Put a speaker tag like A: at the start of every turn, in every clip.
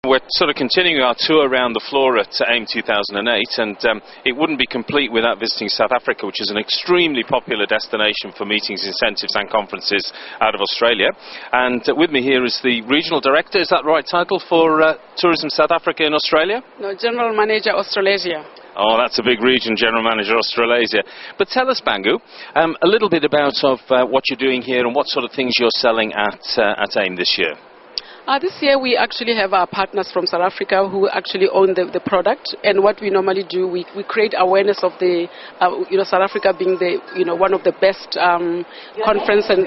A: We're sort of continuing our tour around the floor at AIM 2008, and it wouldn't be complete without visiting South Africa, which is an extremely popular destination for meetings, incentives and conferences out of Australia. And with me here is the Regional Director, is that the right title, for Tourism South Africa in Australia?
B: No, General Manager Australasia.
A: Oh, that's a big region, General Manager Australasia. But tell us, Bangu, a little bit about what you're doing here and what sort of things you're selling at AIM this year.
B: This year we actually have our partners from South Africa who actually own the product, and what we normally do, we create awareness of the, South Africa being the, one of the best conference and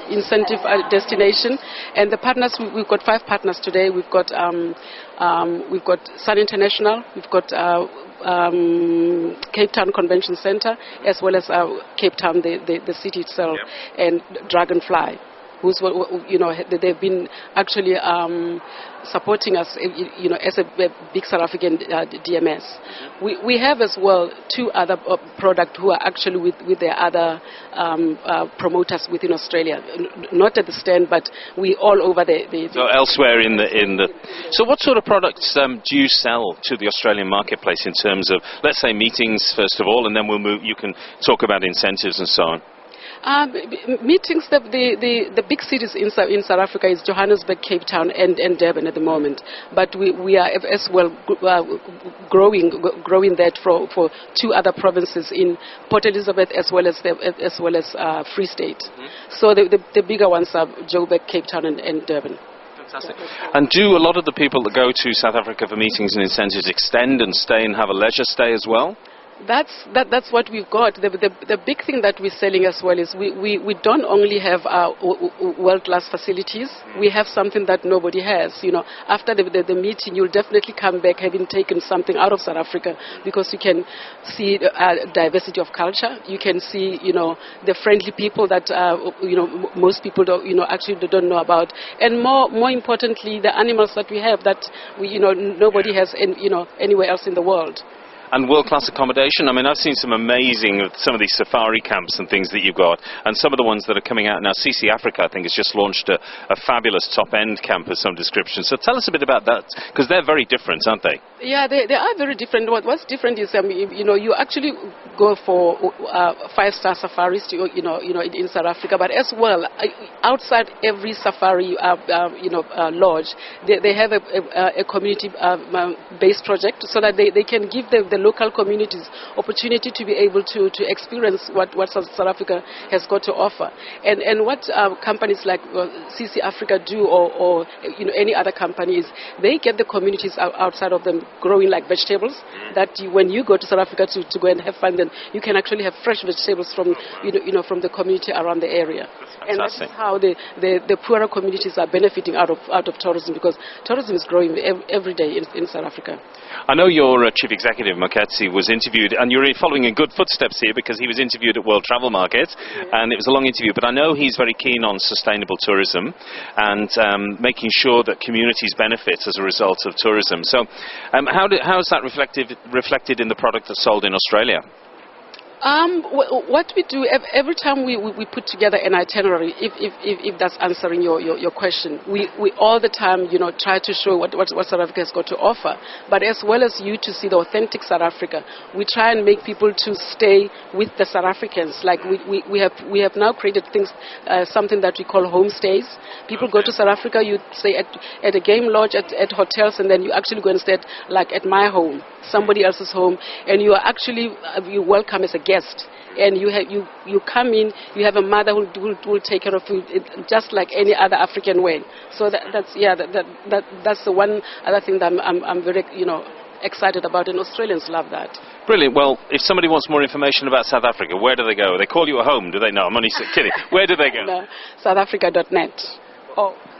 B: incentive destination. And the partners, we've got 5 partners today. We've got Sun International, we've got Cape Town Convention Center, as well as Cape Town, the city itself, and Dragonfly. They've been actually supporting us, as a big South African DMS. We have as well 2 other products who are actually with their other promoters within Australia, not at the stand, but we all over
A: So elsewhere in the. So what sort of products do you sell to the Australian marketplace in terms of, let's say, meetings first of all, and then we'll move. You can talk about incentives and so on.
B: Meetings, the big cities in South Africa is Johannesburg, Cape Town, and Durban at the moment. But we are as well growing that for 2 other provinces in Port Elizabeth as well as Free State. So the bigger ones are Joburg, Cape Town, and Durban.
A: Fantastic. And do a lot of the people that go to South Africa for meetings and incentives extend and stay and have a leisure stay as well?
B: That's what we've got. The big thing that we're selling as well is we don't only have world-class facilities. We have something that nobody has. After the meeting, you'll definitely come back having taken something out of South Africa, because you can see diversity of culture. You can see the friendly people that most people actually don't know about, and more importantly, the animals that we have that nobody has anywhere else in the world.
A: And world-class accommodation. I mean, I've seen some of these safari camps and things that you've got, and some of the ones that are coming out now. CC Africa, I think, has just launched a fabulous top-end camp of some description. So tell us a bit about that, because they're very different, aren't they?
B: Yeah, they are very different. What's different is, you actually go for 5-star safaris, in South Africa, but as well, outside every safari, lodge, they have a community-based project, so that they can give the local communities opportunity to be able to experience what South Africa has got to offer. And what companies like CC Africa do, or any other companies, they get the communities outside of them growing like vegetables, that when you go to South Africa to go and have fun, then you can actually have fresh vegetables from from the community around the area. And that's how the poorer communities are benefiting out of tourism, because tourism is growing every day in South Africa.
A: I know your Chief Executive, Maketsi, was interviewed, and you're following in good footsteps here, because he was interviewed at World Travel Market, and it was a long interview, but I know he's very keen on sustainable tourism and making sure that communities benefit as a result of tourism. So how is that reflected in the product that's sold in Australia?
B: What we do every time we put together an itinerary, if that's answering your question, we all the time try to show what South Africa has got to offer, but as well as you to see the authentic South Africa, we try and make people to stay with the South Africans. Like we have now created things, something that we call homestays. People go to South Africa, you stay at a game lodge, at hotels, and then you actually go and stay at my home, somebody else's home, and you are actually welcome as a guest. And you come in, you have a mother who will take care of you just like any other African way. So that's the one other thing that I'm very excited about, and Australians love that.
A: Brilliant. Well, if somebody wants more information about South Africa, where do they go? They call you at home, do they? No, I'm only kidding. Where do they go?
B: No, southafrica.net.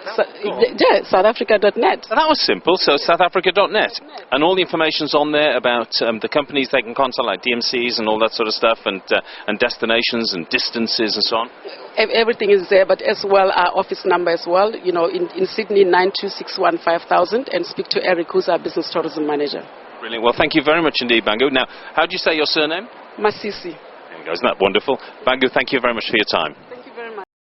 B: southafrica.net.
A: That was simple. So southafrica.net, and all the information's on there about the companies they can contact, like DMCs and all that sort of stuff, and destinations and distances and so on.
B: Everything is there, but as well our office number as well. In Sydney, 9261 5000, and speak to Eric, who's our business tourism manager.
A: Brilliant. Well, thank you very much indeed, Bangu. Now, how do you say your surname?
B: Masisi.
A: There we go. Isn't that wonderful? Bangu, thank you very much for your time.